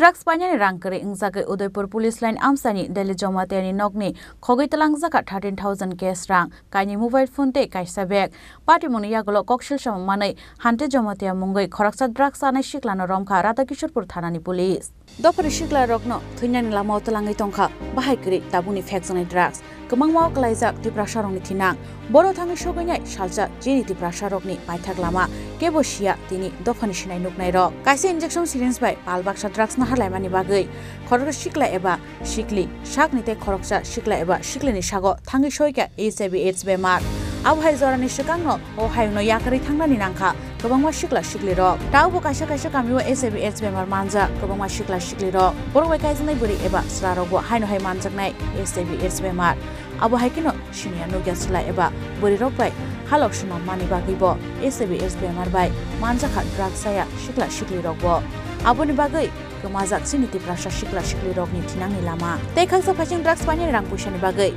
Drugs painani rangkari ingzake Udaipur Police Line Amsani Delhi Jomatiani Nogni Khogoi Talangjaka 13,000 cash rang kaini mobile phone te kaisa bag party moni yagolo kokshil manai hante Jomatia Mungoi Khoraksa drugs anai shiklano romkha Radakishorpur thanani police Dopari shikla rokno thunyani lamau talangai tongkha bahaikri tabuni fekjani drugs Kemangmau kelaijak tiprasarongni thinang boro thangi sogainai salja jeni tiprasarokni paithak lama kebo sia tini dofani sinai nuknai rok kaisa injection syringe bai palbaksa drugs na harlaimani bagai khorok shikla eba shikli shakni te khoroksa shikla eba shiklini sago thangi soika HIV AIDS bemar abhai jorani shikangno o hayno yakari thangnani nangkha kobangma shikla shikli rok taubo kaisa kamiwa HIV AIDS bemar manja kobangma shikla shikli rok boroi kaisnai buri eba srarogo hayno hay manjaknai HIV AIDS bemar abo haikino shinia nugya sila eba buri rok bai halok shima mani bagibo HIV AIDS bemar bai manjakha drug saya shikla shikli rok bo aboni bagai kemajak siniti prasa shikla shikli rok ni thinangni lama tei khaksa phasing drugs pani rang puisani bagai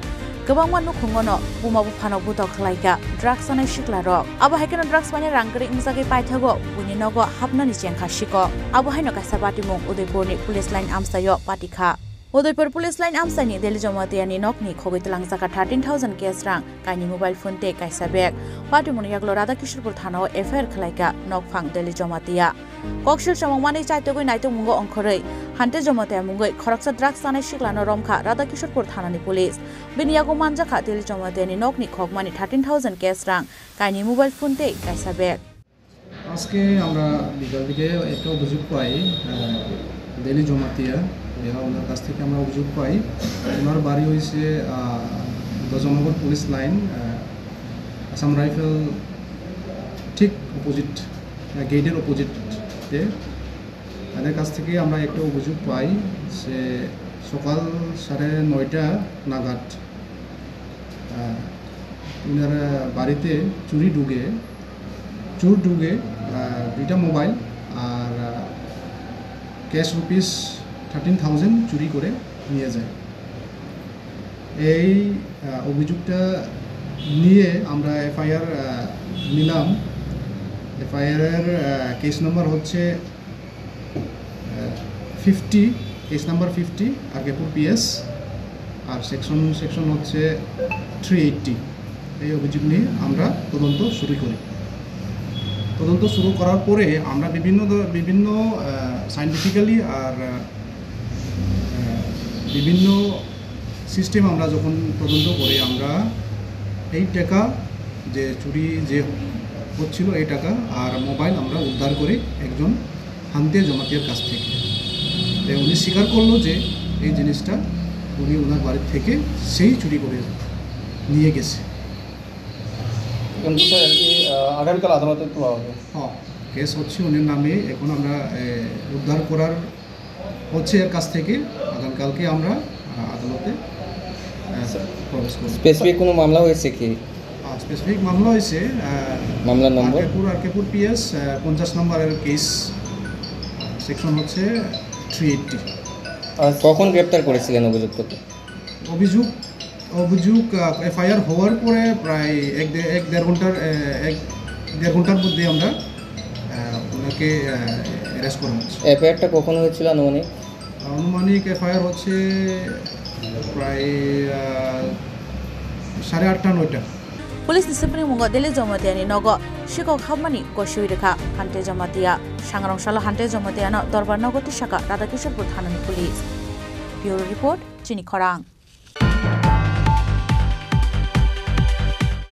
Kebangma nukhungono bumabu phano butok khlaika drugs anai shikla rok abo haikino drugs pani rangkari ingzagi paithago buni nogo hapnani chengkha shiko abo haino kaisa party mong Udaipur ni police line amsayo patikha Udaipur Police Line Amsani Delhi Jomatiani Nokni Khogoi Talangjaka 13,000 cash rang kaini mobile phone te kaisa bag party moni yaglo Radakishorpur thanao FIR khlaika nokphang Delhi Jomatia kokshil samangmani chaitogoi naitung mungo ongkhorei hante Jomatia mungoi khoraksa drugs anai shiklano romkha Radakishorpur thanani police biniyago manjakha Delhi Jomatiani Nokni khogmani 13,000 cash rang kaini mobile phone te kaisa bag আজকে আমরা বিকাল দিকে একটা অভিযোগ পাই দিল্লি জমাতিয়া ওনার কাছ থেকে আমরা অভিযোগ পাই ওনার বাড়ি হয়েছে দশনগর পুলিশ লাইন আসাম রাইফেল ঠিক অপোজিট গেটের অপোজিটে তাদের কাছ থেকে আমরা একটা অভিযোগ পাই যে সকাল 9:30 নাগাদ ওনার বাড়িতে চুর ঢুকে দুইটা মোবাইল আর ক্যাশ রুপিস 13,000 চুরি করে নিয়ে যায় এই অভিযোগটা নিয়ে আমরা এফআইআর নিলাম এফআইআর কেস নাম্বার হচ্ছে 50 কেস নাম্বার 50 আরকেপুর পিএস আর সেকশন হচ্ছে 380 এই অভিযোগ নিয়ে আমরা তদন্ত শুরু করার পরে আমরা বিভিন্ন সায়েন্টিফিক্যালি আর বিভিন্ন সিস্টেম আমরা যখন তদন্ত করি আমরা এই টাকা যে চুরি যে হচ্ছিল এই টাকা আর মোবাইল আমরা উদ্ধার করি একজন হান্তে জমাতিয়ার কাছ থেকে উনি স্বীকার করলো যে এই জিনিসটা উনি ওনার বাড়ি থেকে সেই চুরি করে নিয়ে গেছে আগামীকাল আদালতে তোলা হবে হ্যাঁ কেস হচ্ছে উনির নামে এখন আমরা উদ্ধার করার হচ্ছে এর কাছ থেকে আগামীকালকে আমরা আদালতে প্রবেশ করব স্পেসিফিক কোনো মামলা হয়েছে কি স্পেসিফিক মামলা হয়েছে মামলার নম্বর আরকেপুর পিএস 50 নম্বরের কেস সেকশন হচ্ছে 380 আর কখন গ্রেপ্তার করেছিলেন অভিযুক্তকে অভিযোগ এফআইআর হওয়ার পরে প্রায় এক দেড় ঘন্টার মধ্যে আমরা ওনাকে অ্যারেস্ট করা হচ্ছে এফআইআরটা কখন হয়েছিল আনুমানিক এফআইআর হচ্ছে প্রায় 8:30-9টা Police discipline mungo Delhi Jomatiani nogo shiko khamani goshuirikha hante Jomatia sangrong shala hante Jomatia no dorbar nogo tishaka Radakishorpur thanani police Bureau report Chini Khorang